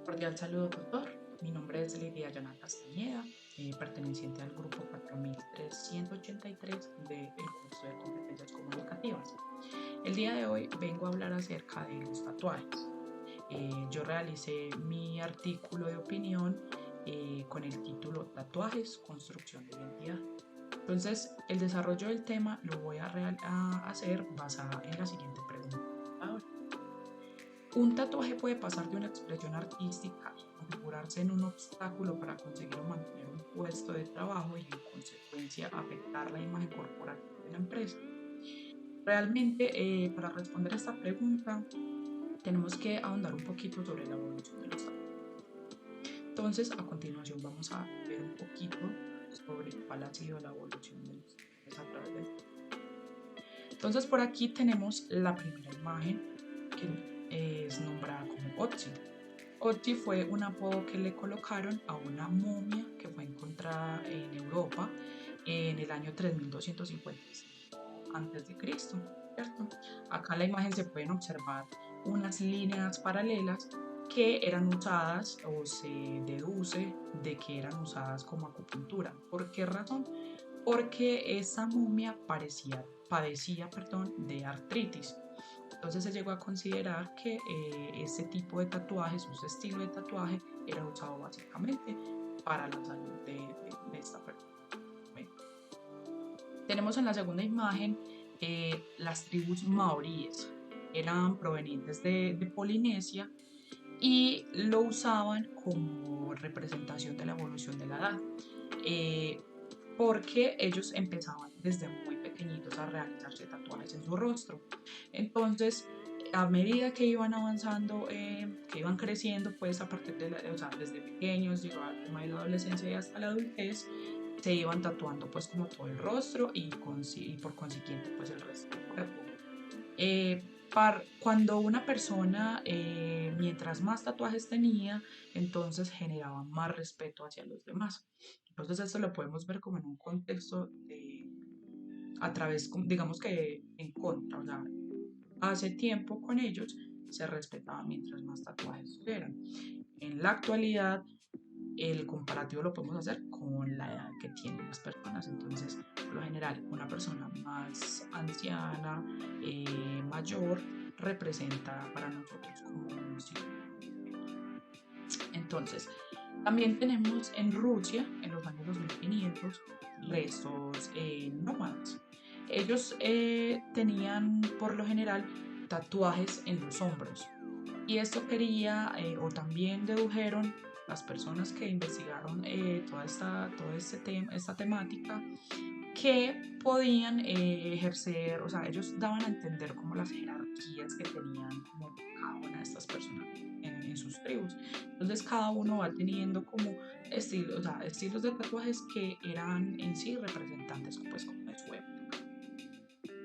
Cordial saludo, doctor. Mi nombre es Lidia Yana Castañeda, perteneciente al grupo 4383 del curso de competencias comunicativas. El día de hoy vengo a hablar acerca de los tatuajes. Yo realicé mi artículo de opinión con el título Tatuajes, construcción de identidad. Entonces, el desarrollo del tema lo voy a hacer basada en la siguiente pregunta. Un tatuaje puede pasar de una expresión artística y configurarse en un obstáculo para conseguir o mantener un puesto de trabajo y en consecuencia afectar la imagen corporativa de la empresa. Realmente, para responder a esta pregunta, tenemos que ahondar un poquito sobre la evolución de los tatuajes. Entonces, a continuación vamos a ver un poquito sobre cuál ha sido la evolución de los tatuajes a través del tiempo. Entonces, por aquí tenemos la primera imagen que es nombrada como Otzi. Otzi fue un apodo que le colocaron a una momia que fue encontrada en Europa en el año 3255 a.C., ¿cierto? Acá en la imagen se pueden observar unas líneas paralelas que eran usadas o se deduce de que eran usadas como acupuntura. ¿Por qué razón? Porque esa momia padecía de artritis. Entonces se llegó a considerar que ese tipo de tatuajes, ese estilo de tatuaje, era usado básicamente para la salud de esta persona. Bueno, tenemos en la segunda imagen las tribus maoríes. Eran provenientes de Polinesia y lo usaban como representación de la evolución de la edad. Eh, porque ellos empezaban desde muy pequeñitos a realizarse tatuajes en su rostro. Entonces, a medida que iban avanzando, que iban creciendo, pues a partir o sea, desde pequeños, llegaba al tema de la adolescencia y hasta la adultez, se iban tatuando pues como todo el rostro y por consiguiente pues el resto del cuerpo. Cuando una persona, mientras más tatuajes tenía, entonces generaba más respeto hacia los demás. Entonces esto lo podemos ver como en un contexto a través, digamos que en contra, o sea, hace tiempo con ellos se respetaba mientras más tatuajes tuvieran. En la actualidad, el comparativo lo podemos hacer con la edad que tienen las personas. Entonces, por lo general, una persona más anciana, mayor, representa para nosotros como un signo. Entonces, también tenemos en Rusia, en los años 2500, restos nómadas. Ellos tenían por lo general tatuajes en los hombros. Y esto quería, o también dedujeron las personas que investigaron esta temática, que podían ejercer, o sea, ellos daban a entender como las jerarquías que tenían como cada una de estas personas en sus tribus. Entonces cada uno va teniendo como estilos, o sea, estilos de tatuajes que eran en sí representantes pues como de su época.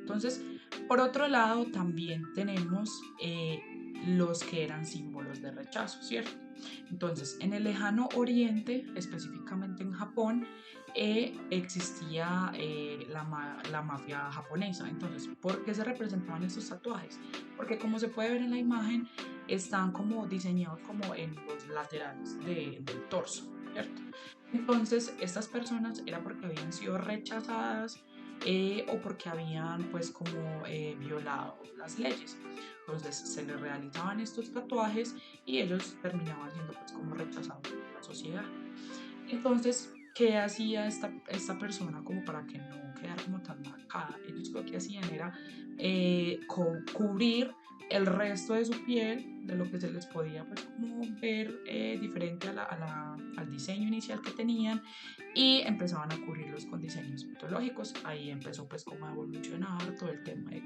Entonces, por otro lado, también tenemos los que eran símbolos de rechazo, ¿cierto? Entonces, en el lejano oriente, específicamente en Japón, existía la mafia japonesa. Entonces, ¿por qué se representaban estos tatuajes? Porque como se puede ver en la imagen, están como diseñados como en los laterales del torso, ¿cierto? Entonces, estas personas era porque habían sido rechazadas o porque habían pues como violado las leyes. Entonces se les realizaban estos tatuajes y ellos terminaban siendo pues como rechazados por la sociedad. Entonces, ¿qué hacía esta persona como para que no quedara como tan marcada? Ellos lo que hacían era cubrir el resto de su piel de lo que se les podía pues como ver diferente al diseño inicial que tenían y empezaban a cubrirlos con diseños mitológicos. Ahí empezó pues como a evolucionar todo el tema de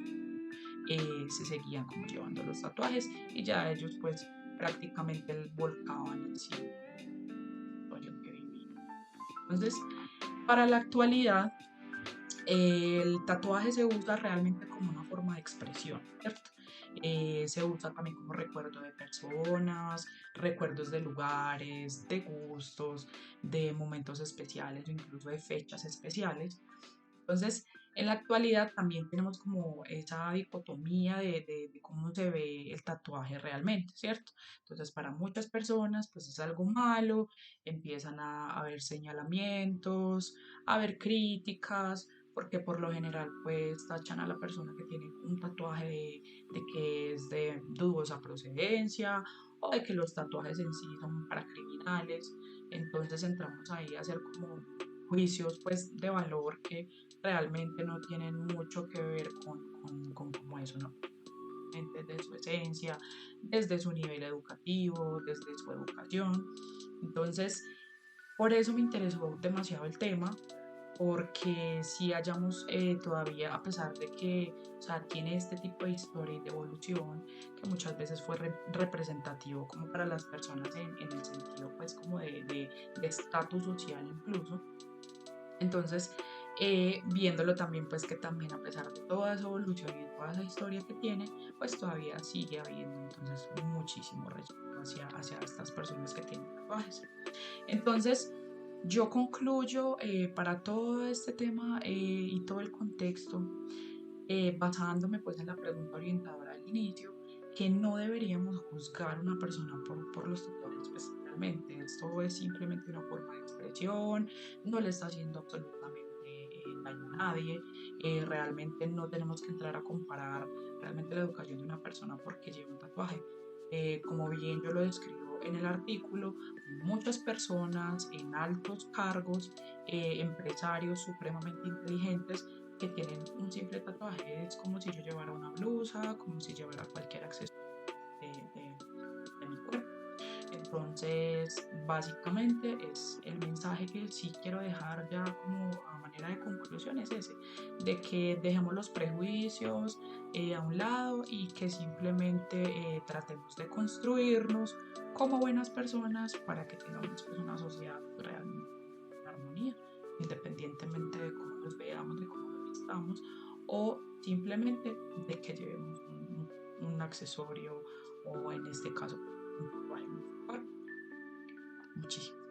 se seguían como llevando los tatuajes y ya ellos pues prácticamente volcaban en sí que vivían. Entonces, para la actualidad, el tatuaje se usa realmente como una forma de expresión, ¿cierto? Se usa también como recuerdo de personas, recuerdos de lugares, de gustos, de momentos especiales o incluso de fechas especiales. Entonces, En la actualidad también tenemos como esa dicotomía de cómo se ve el tatuaje realmente, ¿cierto? Entonces, para muchas personas, pues es algo malo, empiezan a haber señalamientos, a haber críticas, porque por lo general, pues tachan a la persona que tiene un tatuaje de que es de dudosa procedencia o de que los tatuajes en sí son para criminales. Entonces entramos ahí a hacer como juicios pues de valor que realmente no tienen mucho que ver con como eso, ¿no? Desde su esencia, desde su nivel educativo, desde su educación. Entonces, por eso me interesó demasiado el tema, porque si hallamos todavía, a pesar de que, o sea, tiene este tipo de historia y de evolución, que muchas veces fue representativo como para las personas en el sentido, pues, como de estatus social incluso. Entonces, viéndolo también, pues que también a pesar de toda esa evolución y de toda esa historia que tiene, pues todavía sigue habiendo entonces muchísimo respeto hacia estas personas que tienen tatuajes. Entonces, yo concluyo para todo este tema y todo el contexto, basándome pues en la pregunta orientadora al inicio, que no deberíamos juzgar a una persona por los tatuajes, pues realmente esto es simplemente una forma de expresión, no le está haciendo absolutamente daño a nadie, realmente no tenemos que entrar a comparar realmente la educación de una persona porque lleva un tatuaje. Como bien yo lo describo en el artículo, hay muchas personas en altos cargos, empresarios supremamente inteligentes que tienen un simple tatuaje. Es como si yo llevara una blusa, como si llevara cualquier accesorio de mi cuerpo. Entonces, básicamente es el mensaje que sí quiero dejar ya como a manera de conclusión es ese, de que dejemos los prejuicios a un lado y que simplemente tratemos de construirnos como buenas personas para que tengamos pues, una sociedad realmente en armonía, independientemente de cómo nos veamos, de cómo nos vistamos o simplemente de que llevemos un accesorio o en este caso un tatuaje en nuestro cuerpo. Muchísimas